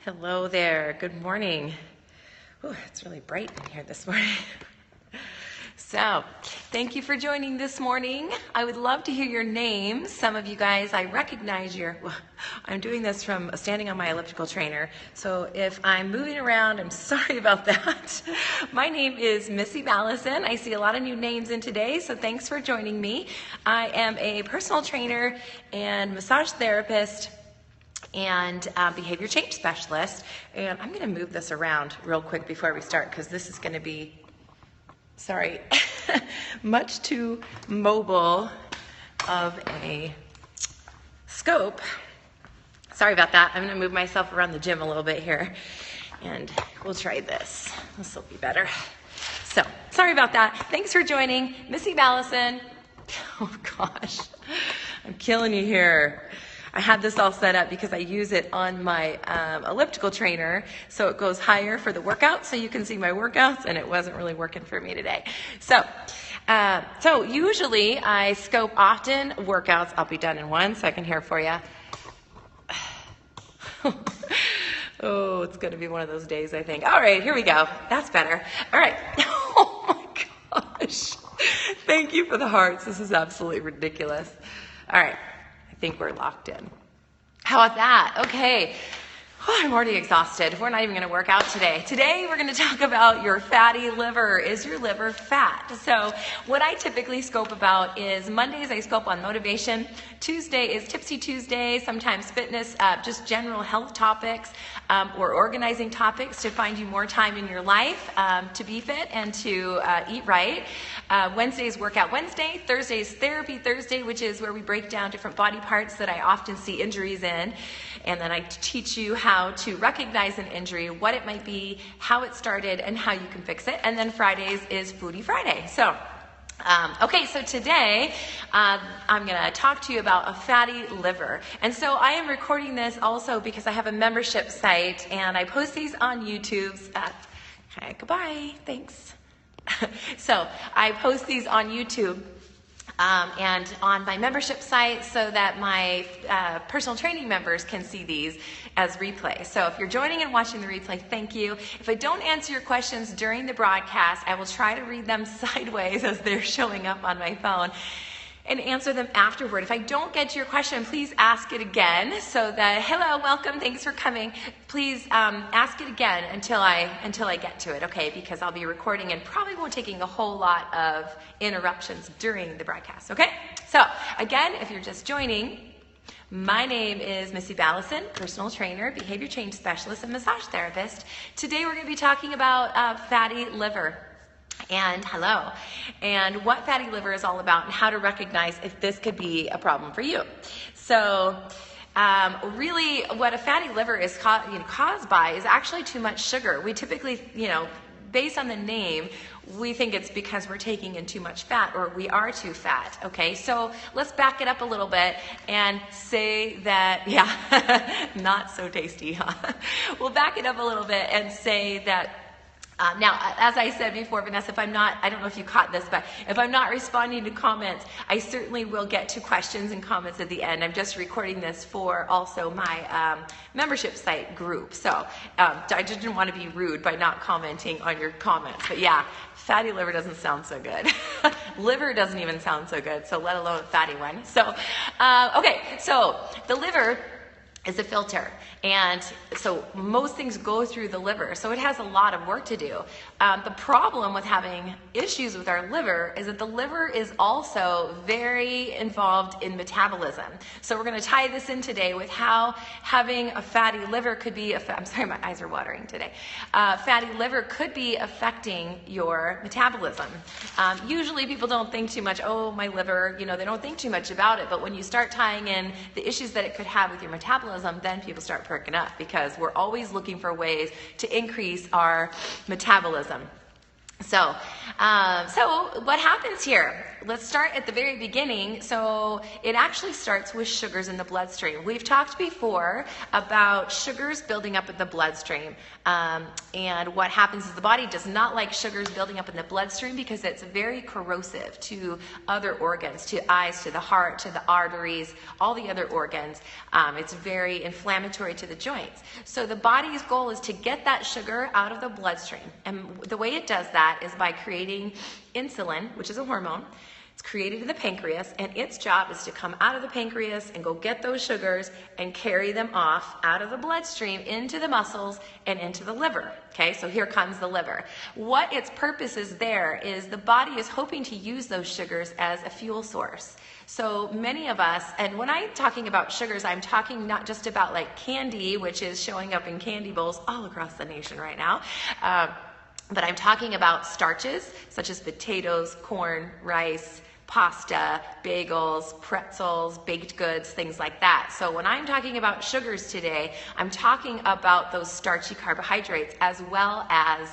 Hello there. Good morning. Ooh, it's really bright in here this morning. So, thank you for joining this morning. I would love to hear your names. Some of you guys, I recognize I'm doing this from standing on my elliptical trainer. So if I'm moving around, I'm sorry about that. My name is Missy Ballison. I see a lot of new names in today, so thanks for joining me. I am a personal trainer and massage therapist and behavior change specialist. And I'm going to move this around real quick before we start because this is going to be, much too mobile of a scope. Sorry about that. I'm going to move myself around the gym a little bit here and we'll try this. This will be better. So, sorry about that. Thanks for joining. Missy Ballison. Oh gosh, I'm killing you here. I had this all set up because I use it on my elliptical trainer, so it goes higher for the workout, so you can see my workouts, and it wasn't really working for me today. So usually I scope often workouts. I'll be done in 1 second here for you. Oh, it's going to be one of those days, I think. All right, here we go. That's better. All right. Oh my gosh. Thank you for the hearts. This is absolutely ridiculous. All right. I think we're locked in. How about that? Okay. Oh, I'm already exhausted. We're not even going to work out today. Today, we're going to talk about your fatty liver. Is your liver fat? So what I typically scope about is Mondays, I scope on motivation. Tuesday is Tipsy Tuesday, sometimes fitness, just general health topics or organizing topics to find you more time in your life to be fit and to eat right. Wednesday is Workout Wednesday. Thursday is Therapy Thursday, which is where we break down different body parts that I often see injuries in. And then I teach you how to recognize an injury, what it might be, how it started, and how you can fix it. And then Fridays is Foodie Friday. So, so today I'm going to talk to you about a fatty liver. And so I am recording this also because I have a membership site, and I post these on YouTube. Okay, goodbye. Thanks. So I post these on YouTube. And on my membership site so that my personal training members can see these as replay. So if you're joining and watching the replay, thank you. If I don't answer your questions during the broadcast, I will try to read them sideways as they're showing up on my phone and answer them afterward. If I don't get to your question, please ask it again so that, hello, welcome, thanks for coming. Please ask it again until I get to it, okay? Because I'll be recording and probably won't taking a whole lot of interruptions during the broadcast, okay? So again, if you're just joining, my name is Missy Ballison, personal trainer, behavior change specialist, and massage therapist. Today we're going to be talking about fatty liver. And hello, and what fatty liver is all about and how to recognize if this could be a problem for you. So really what a fatty liver is caused by is actually too much sugar. We typically, based on the name, we think it's because we're taking in too much fat or we are too fat, okay? So let's back it up a little bit and say that, not so tasty, huh? We'll back it up a little bit and say that now, as I said before, Vanessa, I don't know if you caught this, but if I'm not responding to comments, I certainly will get to questions and comments at the end. I'm just recording this for also my membership site group. So I just didn't want to be rude by not commenting on your comments. But yeah, fatty liver doesn't sound so good. Liver doesn't even sound so good, so let alone a fatty one. So, so the liver is a filter. And so most things go through the liver. So it has a lot of work to do. The problem with having issues with our liver is that the liver is also very involved in metabolism. So we're going to tie this in today with how having a fatty liver could be, I'm sorry, my eyes are watering today. Fatty liver could be affecting your metabolism. Usually people don't think too much, oh, my liver, they don't think too much about it. But when you start tying in the issues that it could have with your metabolism, then people start perking up because we're always looking for ways to increase our metabolism. So what happens here? Let's start at the very beginning. So it actually starts with sugars in the bloodstream. We've talked before about sugars building up in the bloodstream. And what happens is the body does not like sugars building up in the bloodstream because it's very corrosive to other organs, to eyes, to the heart, to the arteries, all the other organs. It's very inflammatory to the joints. So the body's goal is to get that sugar out of the bloodstream. And the way it does that is by creating insulin, which is a hormone. It's created in the pancreas, and its job is to come out of the pancreas and go get those sugars and carry them off out of the bloodstream into the muscles and into the liver. Okay, so here comes the liver. What its purpose is there is the body is hoping to use those sugars as a fuel source. So many of us, and when I'm talking about sugars, I'm talking not just about like candy, which is showing up in candy bowls all across the nation right now, but I'm talking about starches such as potatoes, corn, rice, pasta, bagels, pretzels, baked goods, things like that. So when I'm talking about sugars today, I'm talking about those starchy carbohydrates as well as,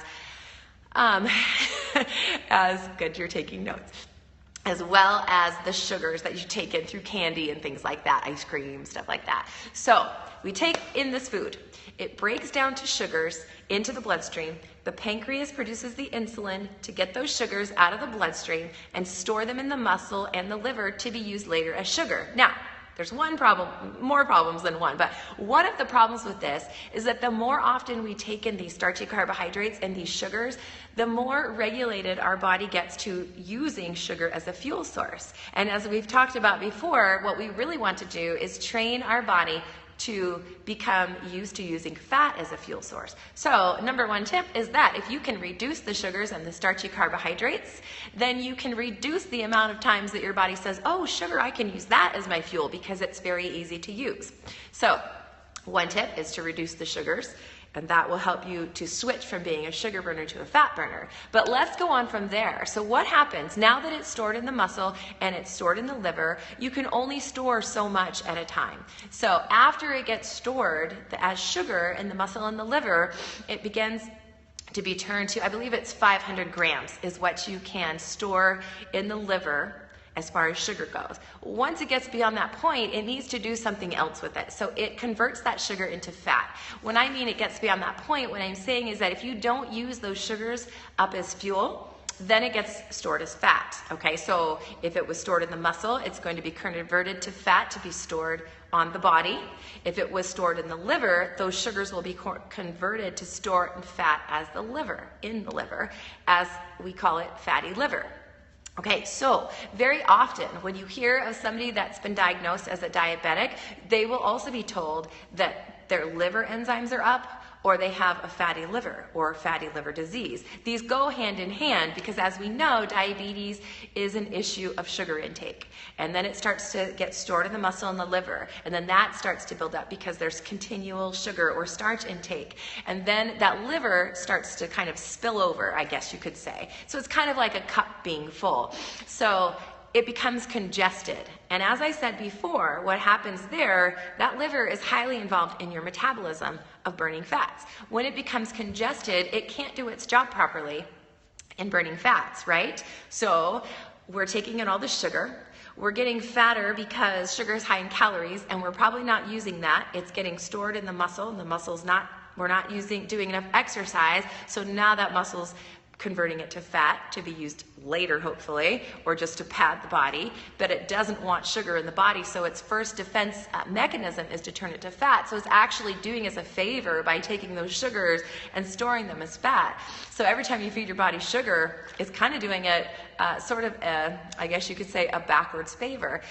as good, you're taking notes, as well as the sugars that you take in through candy and things like that, ice cream, stuff like that. So we take in this food. It breaks down to sugars into the bloodstream. The pancreas produces the insulin to get those sugars out of the bloodstream and store them in the muscle and the liver to be used later as sugar. Now, there's one problem, more problems than one, but one of the problems with this is that the more often we take in these starchy carbohydrates and these sugars, the more regulated our body gets to using sugar as a fuel source. And as we've talked about before, what we really want to do is train our body to become used to using fat as a fuel source. So number one tip is that if you can reduce the sugars and the starchy carbohydrates, then you can reduce the amount of times that your body says, oh, sugar, I can use that as my fuel because it's very easy to use. So one tip is to reduce the sugars, and that will help you to switch from being a sugar burner to a fat burner. But let's go on from there. So what happens now that it's stored in the muscle and it's stored in the liver, you can only store so much at a time. So after it gets stored as sugar in the muscle and the liver, it begins to be turned to, I believe it's 500 grams is what you can store in the liver as far as sugar goes. Once it gets beyond that point, it needs to do something else with it. So it converts that sugar into fat. When I mean it gets beyond that point, what I'm saying is that if you don't use those sugars up as fuel, then it gets stored as fat. Okay, so if it was stored in the muscle, it's going to be converted to fat to be stored on the body. If it was stored in the liver, those sugars will be converted to store in fat as the liver, in the liver, as we call it fatty liver. Okay, so very often when you hear of somebody that's been diagnosed as a diabetic, they will also be told that their liver enzymes are up, or they have a fatty liver or fatty liver disease. These go hand in hand because, as we know, diabetes is an issue of sugar intake. And then it starts to get stored in the muscle and the liver. And then that starts to build up because there's continual sugar or starch intake. And then that liver starts to kind of spill over, I guess you could say. So it's kind of like a cup being full. So it becomes congested. And as I said before, what happens there, that liver is highly involved in your metabolism of burning fats. When it becomes congested, it can't do its job properly in burning fats, right? So we're taking in all the sugar. We're getting fatter because sugar is high in calories, and we're probably not using that. It's getting stored in the muscle, and the muscle's not, we're not doing enough exercise, so now that muscle's converting it to fat to be used later, hopefully, or just to pad the body, but it doesn't want sugar in the body, so its first defense mechanism is to turn it to fat. So it's actually doing us a favor by taking those sugars and storing them as fat. So every time you feed your body sugar, it's kind of doing it sort of, I guess you could say, a backwards favor.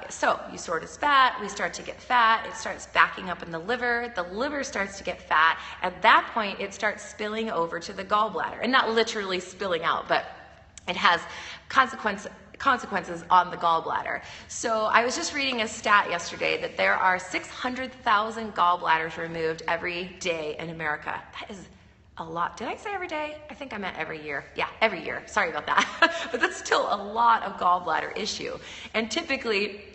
So you store it as fat, we start to get fat, it starts backing up in the liver starts to get fat. At that point, it starts spilling over to the gallbladder, and not literally spilling out, but it has consequences on the gallbladder. So I was just reading a stat yesterday that there are 600,000 gallbladders removed every day in America. That is a lot. Did I say every day? I think I meant every year. Yeah, every year. Sorry about that. But that's still a lot of gallbladder issue. And typically,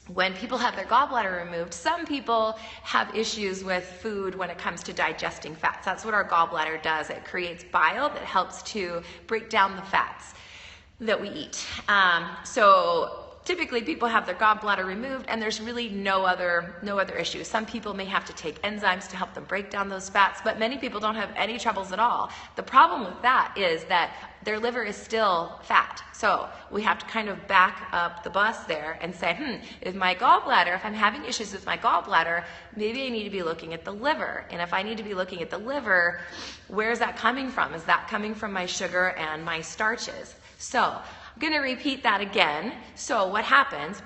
when people have their gallbladder removed, some people have issues with food when it comes to digesting fats. That's what our gallbladder does. It creates bile that helps to break down the fats that we eat. So typically people have their gallbladder removed and there's really no other issue. Some people may have to take enzymes to help them break down those fats, but many people don't have any troubles at all. The problem with that is that their liver is still fat. So we have to kind of back up the bus there and say, if I'm having issues with my gallbladder, maybe I need to be looking at the liver. And if I need to be looking at the liver, where's that coming from? Is that coming from my sugar and my starches? So I'm going to repeat that again. So what happens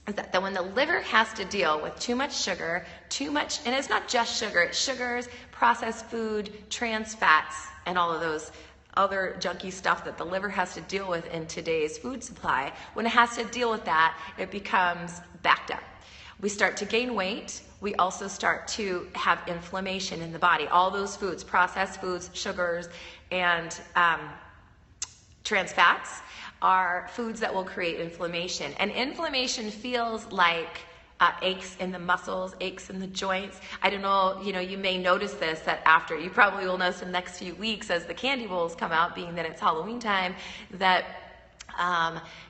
is that when the liver has to deal with too much sugar, and it's not just sugar, it's sugars, processed food, trans fats, and all of those other junky stuff that the liver has to deal with in today's food supply. When it has to deal with that, it becomes backed up. We start to gain weight. We also start to have inflammation in the body. All those foods, processed foods, sugars, and trans fats are foods that will create inflammation. And inflammation feels like aches in the muscles, aches in the joints. I don't know, you may notice this, that after, you probably will notice in the next few weeks as the candy bowls come out, being that it's Halloween time, that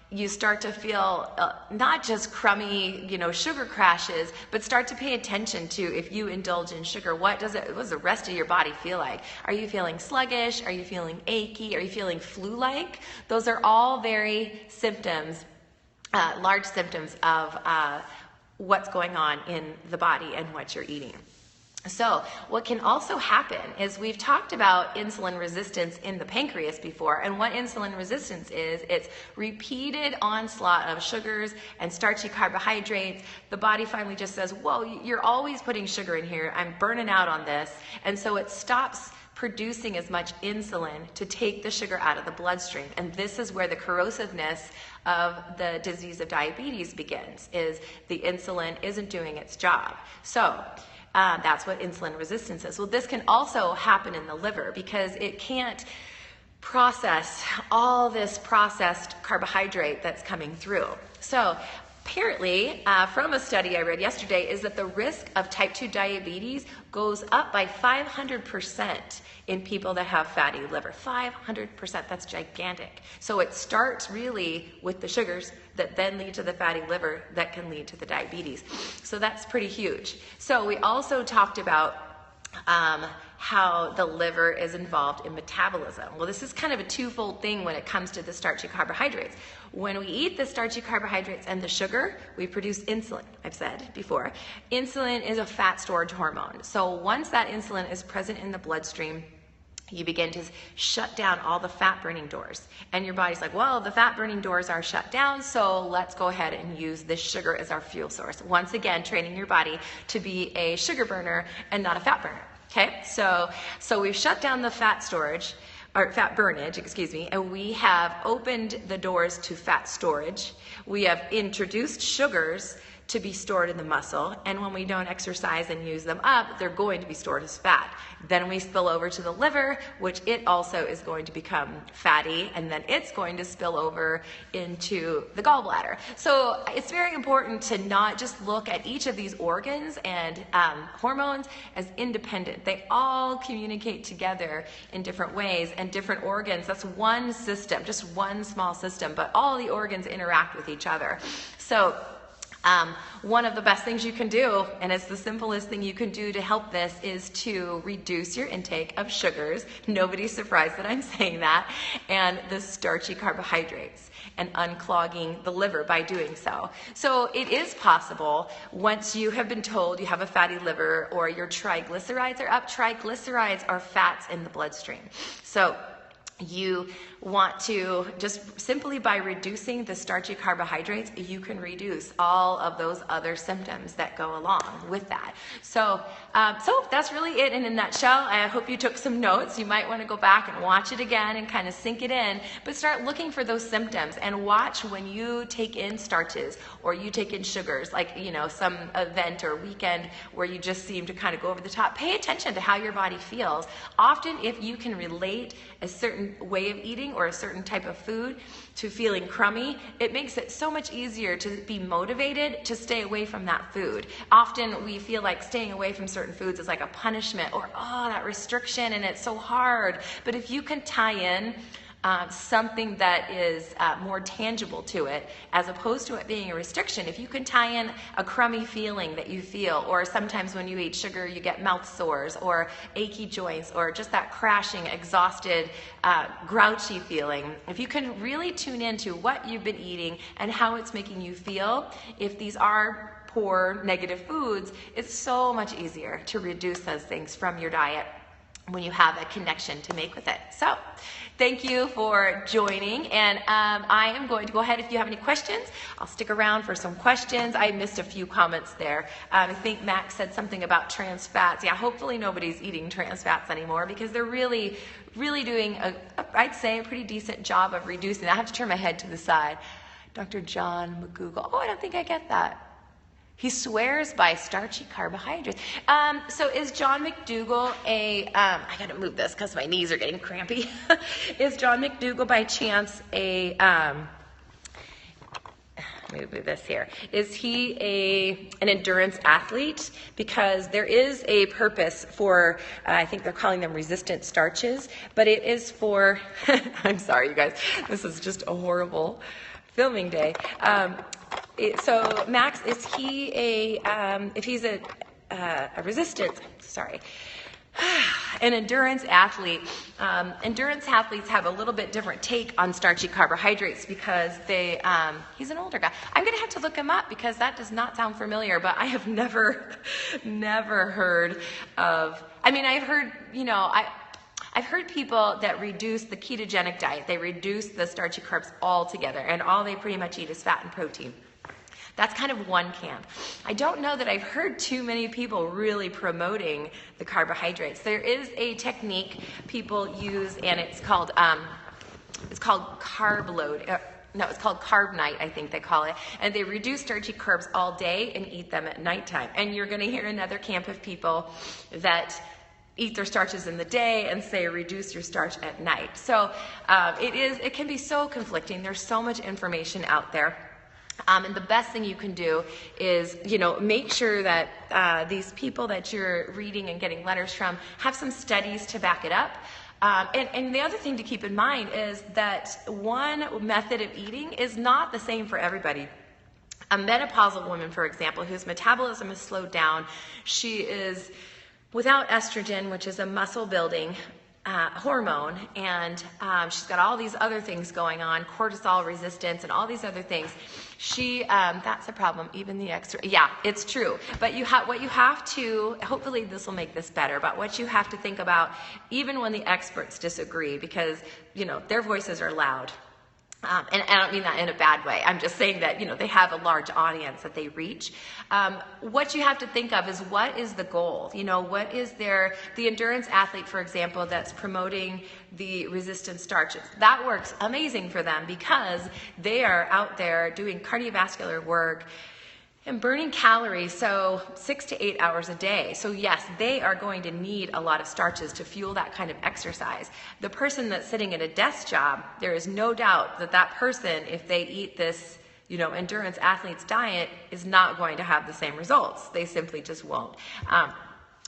you start to feel not just crummy, sugar crashes, but start to pay attention to, if you indulge in sugar, what does the rest of your body feel like? Are you feeling sluggish? Are you feeling achy? Are you feeling flu-like? Those are all very symptoms, large symptoms of what's going on in the body and what you're eating. So what can also happen is, we've talked about insulin resistance in the pancreas before, and what insulin resistance is, it's repeated onslaught of sugars and starchy carbohydrates. The body finally just says, whoa, you're always putting sugar in here, I'm burning out on this, and so it stops producing as much insulin to take the sugar out of the bloodstream. And this is where the corrosiveness of the disease of diabetes begins, is the insulin isn't doing its job. So that's what insulin resistance is. Well, this can also happen in the liver because it can't process all this processed carbohydrate that's coming through. So apparently, from a study I read yesterday, is that the risk of type 2 diabetes goes up by 500% in people that have fatty liver. 500%, that's gigantic. So it starts really with the sugars that then lead to the fatty liver that can lead to the diabetes. So that's pretty huge. So we also talked about how the liver is involved in metabolism. Well, this is kind of a twofold thing when it comes to the starchy carbohydrates. When we eat the starchy carbohydrates and the sugar, we produce insulin. I've said before, insulin is a fat storage hormone. So once that insulin is present in the bloodstream, you begin to shut down all the fat burning doors. And your body's like, well, the fat burning doors are shut down, so let's go ahead and use this sugar as our fuel source. Once again, training your body to be a sugar burner and not a fat burner. Okay, so we've shut down the fat storage, or fat burnage, and we have opened the doors to fat storage. We have introduced sugars to be stored in the muscle, and when we don't exercise and use them up, they're going to be stored as fat. Then we spill over to the liver, which it also is going to become fatty, and then it's going to spill over into the gallbladder. So it's very important to not just look at each of these organs and hormones as independent. They all communicate together in different ways, and different organs, that's one system, just one small system, but all the organs interact with each other. So one of the best things you can do, and it's the simplest thing you can do to help this, is to reduce your intake of sugars. Nobody's surprised that I'm saying that. And the starchy carbohydrates, and unclogging the liver by doing so. So it is possible, once you have been told you have a fatty liver or your triglycerides are up. Triglycerides are fats in the bloodstream. So you want to, just simply by reducing the starchy carbohydrates, you can reduce all of those other symptoms that go along with that. So that's really it in a nutshell. I hope you took some notes. You might want to go back and watch it again and kind of sink it in, but start looking for those symptoms and watch when you take in starches or you take in sugars, like, some event or weekend where you just seem to kind of go over the top. Pay attention to how your body feels. Often, if you can relate a certain certain way of eating or a certain type of food to feeling crummy, it makes it so much easier to be motivated to stay away from that food. Often we feel like staying away from certain foods is like a punishment, or that restriction, and it's so hard. But if you can tie in something that is more tangible to it, as opposed to it being a restriction. If you can tie in a crummy feeling that you feel, or sometimes when you eat sugar you get mouth sores or achy joints, or just that crashing, exhausted, grouchy feeling. If you can really tune into what you've been eating and how it's making you feel, if these are poor, negative foods, it's so much easier to reduce those things from your diet when you have a connection to make with it. So thank you for joining, and I am going to go ahead. If you have any questions, I'll stick around for some questions. I missed a few comments there. I think Max said something about trans fats. Yeah, hopefully nobody's eating trans fats anymore, because they're really doing I'd say a pretty decent job of reducing. I have to turn my head to the side. Dr. John McGougal. Oh, I don't think I get that. He swears by starchy carbohydrates. So is John McDougall I gotta move this because my knees are getting crampy. Is John McDougall by chance let me move this here. Is he an endurance athlete? Because there is a purpose for, I think they're calling them resistant starches, but it is for, I'm sorry you guys, this is just a horrible filming day. So Max, is he if he's a resistance, an endurance athlete, endurance athletes have a little bit different take on starchy carbohydrates, because he's an older guy. I'm going to have to look him up, because that does not sound familiar, but I have never heard of, I've heard, I've heard people that reduce the ketogenic diet. They reduce the starchy carbs altogether, and all they pretty much eat is fat and protein. That's kind of one camp. I don't know that I've heard too many people really promoting the carbohydrates. There is a technique people use, and it's called carb load. No, it's called carb night, I think they call it. And they reduce starchy carbs all day and eat them at nighttime. And you're going to hear another camp of people that eat their starches in the day and say reduce your starch at night. So it can be so conflicting. There's so much information out there. And the best thing you can do is, make sure that these people that you're reading and getting letters from have some studies to back it up. And the other thing to keep in mind is that one method of eating is not the same for everybody. A menopausal woman, for example, whose metabolism is slowed down, she is without estrogen, which is a muscle building hormone, and she's got all these other things going on, cortisol resistance and all these other things. That's a problem, even the extra, yeah, it's true. But what you have to, hopefully this will make this better, but what you have to think about, even when the experts disagree, because, their voices are loud. And I don't mean that in a bad way. I'm just saying that, they have a large audience that they reach. What you have to think of is, what is the goal? What is the endurance athlete, for example, that's promoting the resistant starches. That works amazing for them, because they are out there doing cardiovascular work and burning calories, so 6 to 8 hours a day. So yes, they are going to need a lot of starches to fuel that kind of exercise. The person that's sitting at a desk job, there is no doubt that person, if they eat this, endurance athlete's diet, is not going to have the same results. They simply just won't.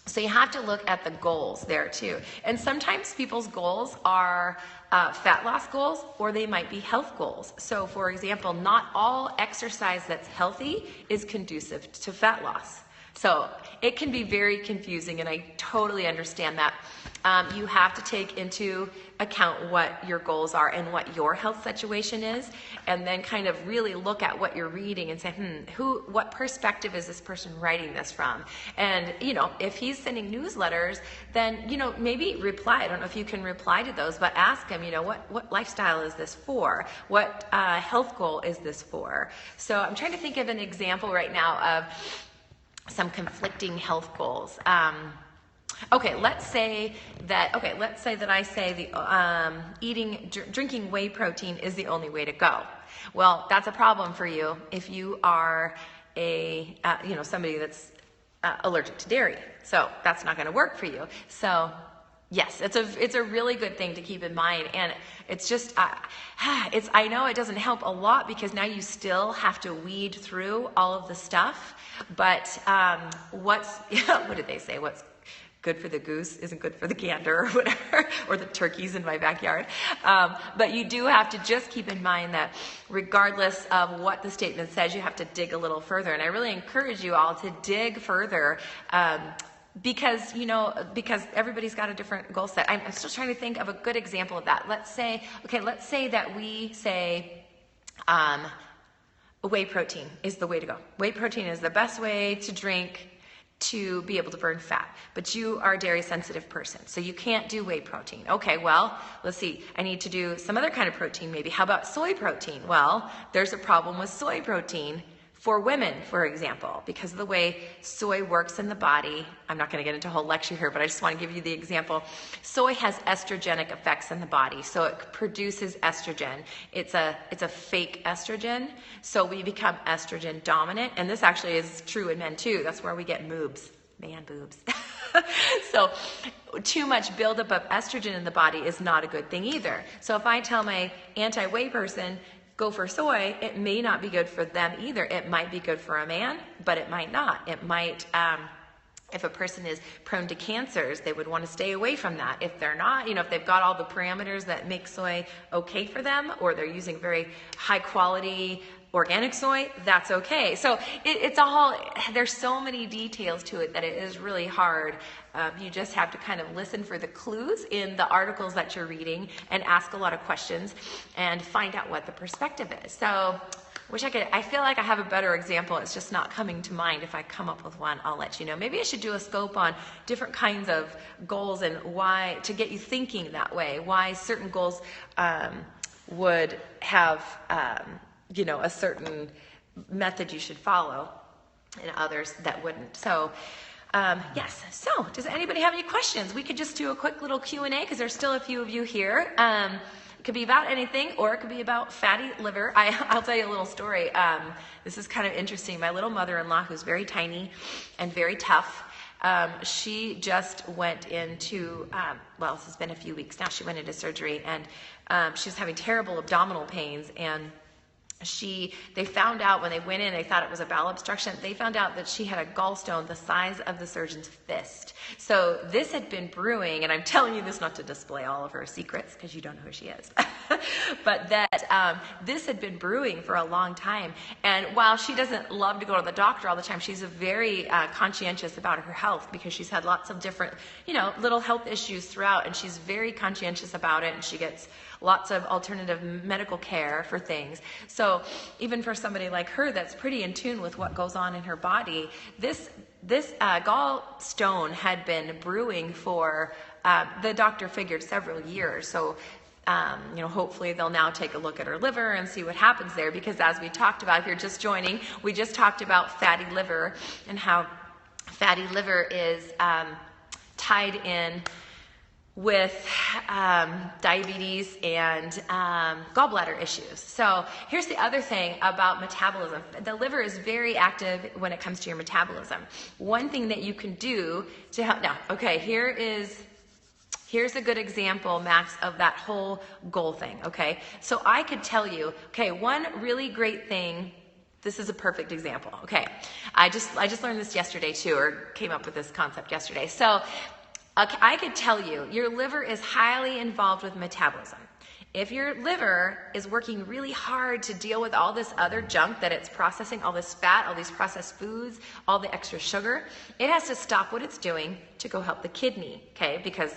So you have to look at the goals there too. And sometimes people's goals are fat loss goals, or they might be health goals. So for example, not all exercise that's healthy is conducive to fat loss. So it can be very confusing, and I totally understand that. You have to take into account what your goals are and what your health situation is, and then kind of really look at what you're reading and say, what perspective is this person writing this from? And, if he's sending newsletters, then, maybe reply. I don't know if you can reply to those, but ask him, what lifestyle is this for? What health goal is this for? So I'm trying to think of an example right now of some conflicting health goals. Let's say that I say drinking whey protein is the only way to go. Well, that's a problem for you if you are somebody that's allergic to dairy. So that's not going to work for you. So Yes, it's a really good thing to keep in mind, and it's just I know it doesn't help a lot because now you still have to weed through all of the stuff. But what did they say? What's good for the goose isn't good for the gander, or whatever, or the turkeys in my backyard. But you do have to just keep in mind that regardless of what the statement says, you have to dig a little further. And I really encourage you all to dig further. Because everybody's got a different goal set. I'm still trying to think of a good example of that. Let's say that we say whey protein is the way to go. Whey protein is the best way to drink to be able to burn fat. But you are a dairy sensitive person, so you can't do whey protein. Okay, well, let's see. I need to do some other kind of protein maybe. How about soy protein? Well, there's a problem with soy protein for women, for example, because of the way soy works in the body. I'm not going to get into a whole lecture here, but I just want to give you the example. Soy has estrogenic effects in the body, so it produces estrogen. It's a fake estrogen, so we become estrogen dominant, and this actually is true in men too. That's where we get moobs, man boobs. So too much buildup of estrogen in the body is not a good thing either. So if I tell my anti-whey person, go for soy, it may not be good for them either. It might be good for a man, but it might not. It might, if a person is prone to cancers, they would want to stay away from that. If they're not, if they've got all the parameters that make soy okay for them, or they're using very high quality organic soy, that's okay. So there's so many details to it that it is really hard. You just have to kind of listen for the clues in the articles that you're reading and ask a lot of questions and find out what the perspective is. So I feel like I have a better example. It's just not coming to mind. If I come up with one, I'll let you know. Maybe I should do a scope on different kinds of goals and why, to get you thinking that way, why certain goals would have a certain method you should follow and others that wouldn't. So yes. So does anybody have any questions? We could just do a quick little Q&A because there's still a few of you here. It could be about anything, or it could be about fatty liver. I'll tell you a little story. This is kind of interesting. My little mother-in-law, who's very tiny and very tough, she just went into, this has been a few weeks now, she went into surgery, and she was having terrible abdominal pains, and they found out when they went in, they thought it was a bowel obstruction. They found out that she had a gallstone the size of the surgeon's fist. So this had been brewing, and I'm telling you this not to display all of her secrets because you don't know who she is, but that this had been brewing for a long time. And while she doesn't love to go to the doctor all the time, she's very conscientious about her health because she's had lots of different, little health issues throughout, and she's very conscientious about it, and she gets lots of alternative medical care for things. So even for somebody like her that's pretty in tune with what goes on in her body, this gallstone had been brewing for, the doctor figured, several years. So hopefully they'll now take a look at her liver and see what happens there, because as we talked about, if you're just joining, we just talked about fatty liver and how fatty liver is tied in with diabetes and gallbladder issues. So here's the other thing about metabolism. The liver is very active when it comes to your metabolism. One thing that you can do to help, here's a good example, Max, of that whole goal thing, okay? So I could tell you, one really great thing, this is a perfect example, okay? I just learned this yesterday too, or came up with this concept yesterday. So I could tell you, your liver is highly involved with metabolism. If your liver is working really hard to deal with all this other junk that it's processing, all this fat, all these processed foods, all the extra sugar, it has to stop what it's doing to go help the kidney, okay? Because,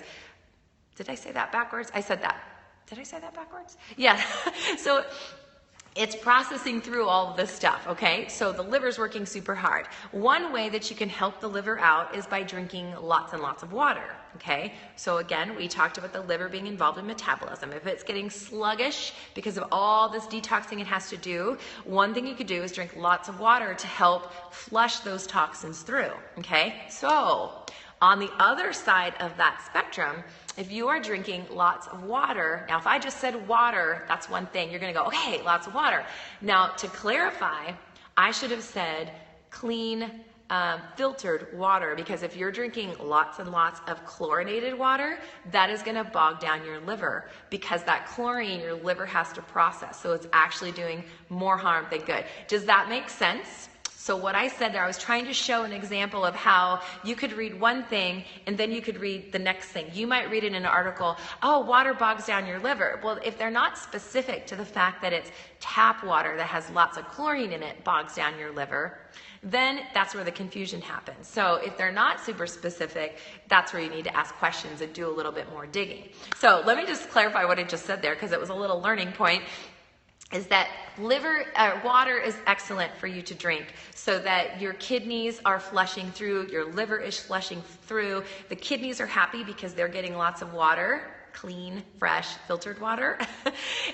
did I say that backwards? I said that. Did I say that backwards? Yeah. So it's processing through all of this stuff, okay? So the liver's working super hard. One way that you can help the liver out is by drinking lots and lots of water, okay? So again, we talked about the liver being involved in metabolism. If it's getting sluggish because of all this detoxing it has to do, one thing you could do is drink lots of water to help flush those toxins through, okay? So on the other side of that spectrum, if you are drinking lots of water, now if I just said water, that's one thing. You're going to go, okay, lots of water. Now to clarify, I should have said clean filtered water, because if you're drinking lots and lots of chlorinated water, that is going to bog down your liver, because that chlorine your liver has to process. So it's actually doing more harm than good. Does that make sense? So what I said there, I was trying to show an example of how you could read one thing and then you could read the next thing. You might read in an article, oh, water bogs down your liver. Well, if they're not specific to the fact that it's tap water that has lots of chlorine in it bogs down your liver, then that's where the confusion happens. So if they're not super specific, that's where you need to ask questions and do a little bit more digging. So let me just clarify what I just said there, because it was a little learning point. Is that water is excellent for you to drink so that your kidneys are flushing through, your liver is flushing through. The kidneys are happy because they're getting lots of water, clean, fresh, filtered water.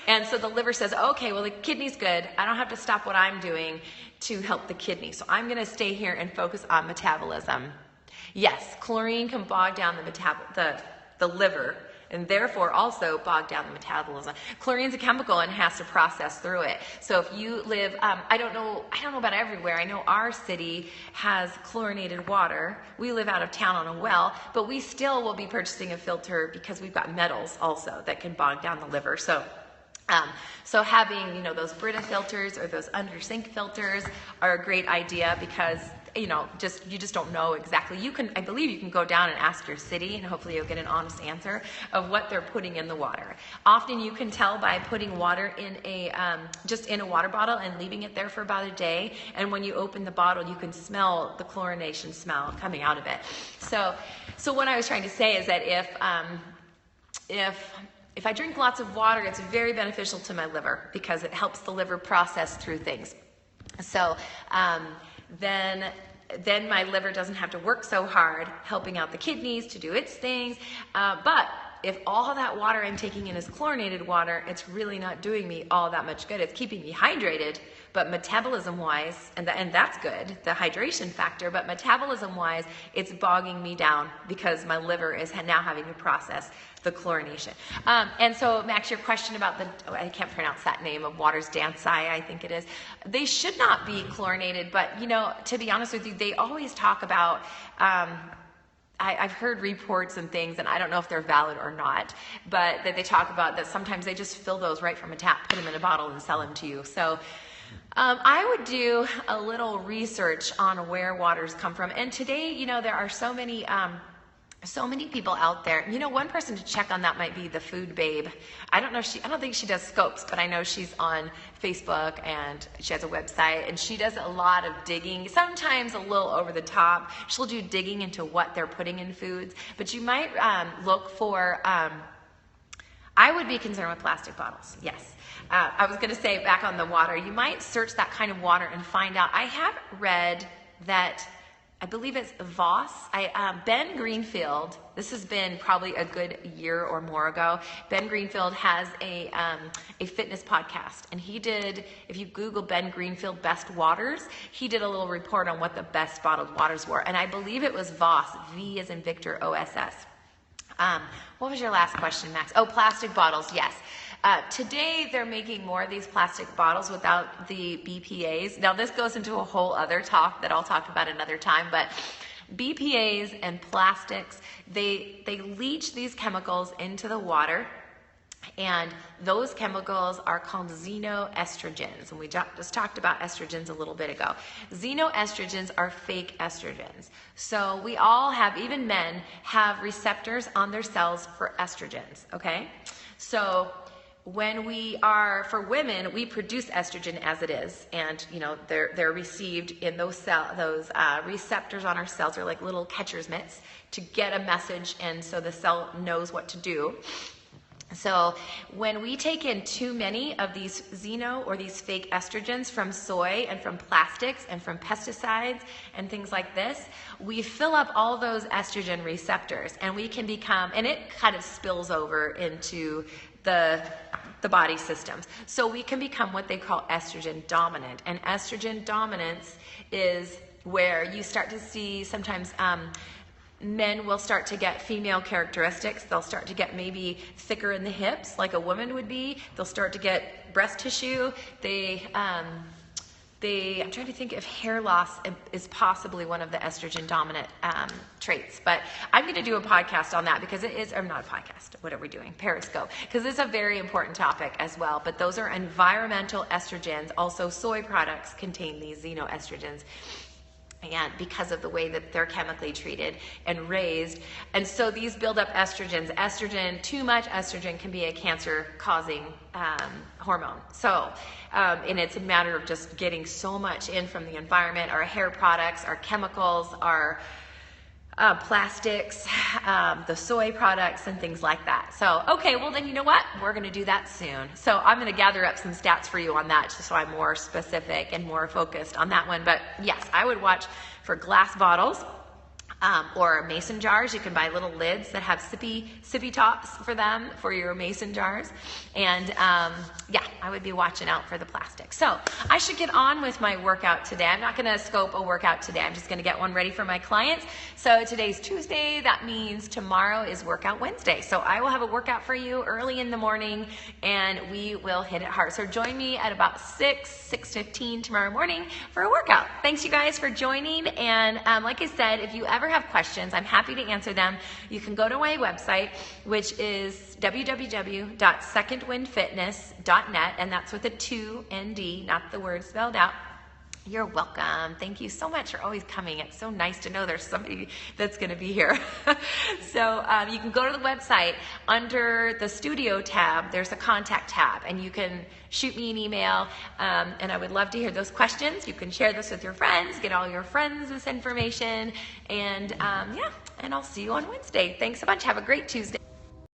And so the liver says, okay, well, the kidney's good. I don't have to stop what I'm doing to help the kidney. So I'm going to stay here and focus on metabolism. Yes, chlorine can bog down the liver, and therefore also bog down the metabolism. Chlorine's a chemical and has to process through it. So if you live, I don't know about everywhere. I know our city has chlorinated water. We live out of town on a well, but we still will be purchasing a filter because we've got metals also that can bog down the liver. So having, those Brita filters or those under sink filters are a great idea, because you just don't know exactly. I believe you can go down and ask your city, and hopefully you'll get an honest answer of what they're putting in the water. Often you can tell by putting water in just in a water bottle and leaving it there for about a day. And when you open the bottle, you can smell the chlorination smell coming out of it. So what I was trying to say is that if I drink lots of water, it's very beneficial to my liver because it helps the liver process through things. So then my liver doesn't have to work so hard helping out the kidneys to do its things. But if all that water I'm taking in is chlorinated water, it's really not doing me all that much good. It's keeping me hydrated, but metabolism-wise, and that's good, the hydration factor, but metabolism-wise, it's bogging me down because my liver is now having to process the chlorination. And so, Max, your question about I can't pronounce that name of Waters Dansai, I think it is. They should not be chlorinated, but, to be honest with you, they always talk about, I've heard reports and things, and I don't know if they're valid or not, but that they talk about that sometimes they just fill those right from a tap, put them in a bottle, and sell them to you. So I would do a little research on where waters come from. And today, there are so many people out there. One person to check on that might be the Food Babe. I don't think she does scopes, but I know she's on Facebook and she has a website, and she does a lot of digging, sometimes a little over the top. She'll do digging into what they're putting in foods, but you might look for, I would be concerned with plastic bottles, yes. I was going to say back on the water, you might search that kind of water and find out. I have read that, I believe it's Voss. Ben Greenfield, this has been probably a good year or more ago. Ben Greenfield has a fitness podcast, and he did, if you Google Ben Greenfield best waters, he did a little report on what the best bottled waters were, and I believe it was Voss, V as in Victor, OSS. What was your last question, Max? Oh, plastic bottles, yes. Today, they're making more of these plastic bottles without the BPAs. Now, this goes into a whole other talk that I'll talk about another time, but BPAs and plastics, they leach these chemicals into the water, and those chemicals are called xenoestrogens, and we just talked about estrogens a little bit ago. Xenoestrogens are fake estrogens. So we all have, even men, have receptors on their cells for estrogens, okay? So for women, we produce estrogen as it is, and they're received in those receptors on our cells are like little catcher's mitts to get a message, and so the cell knows what to do. So when we take in too many of these or these fake estrogens from soy and from plastics and from pesticides and things like this, we fill up all those estrogen receptors, and we can become, and it kind of spills over into the body systems. So we can become what they call estrogen dominant. And estrogen dominance is where you start to see sometimes men will start to get female characteristics. They'll start to get maybe thicker in the hips like a woman would be. They'll start to get breast tissue. I'm trying to think if hair loss is possibly one of the estrogen dominant traits, but I'm going to do a podcast on that because it is, or not a podcast, what are we doing? Periscope, because it's a very important topic as well, but those are environmental estrogens. Also soy products contain these xenoestrogens, and because of the way that they're chemically treated and raised. And so these build up estrogen, too much estrogen can be a cancer causing hormone. So, and it's a matter of just getting so much in from the environment, our hair products, our chemicals, our plastics, the soy products and things like that. So, okay, well then you know what? We're going to do that soon. So I'm going to gather up some stats for you on that just so I'm more specific and more focused on that one. But yes, I would watch for glass bottles. Or mason jars. You can buy little lids that have sippy tops for them, for your mason jars. And yeah, I would be watching out for the plastic. So I should get on with my workout today. I'm not going to scope a workout today. I'm just going to get one ready for my clients. So today's Tuesday. That means tomorrow is Workout Wednesday. So I will have a workout for you early in the morning, and we will hit it hard. So join me at about 6:15 tomorrow morning for a workout. Thanks you guys for joining. And like I said, if you ever have questions, I'm happy to answer them. You can go to my website, which is www.secondwindfitness.net, and that's with a 2ND, not the word spelled out. You're welcome. Thank you so much for always coming. It's so nice to know there's somebody that's going to be here. So you can go to the website. Under the studio tab, there's a contact tab, and you can shoot me an email, and I would love to hear those questions. You can share this with your friends, get all your friends this information, and yeah, and I'll see you on Wednesday. Thanks a bunch. Have a great Tuesday.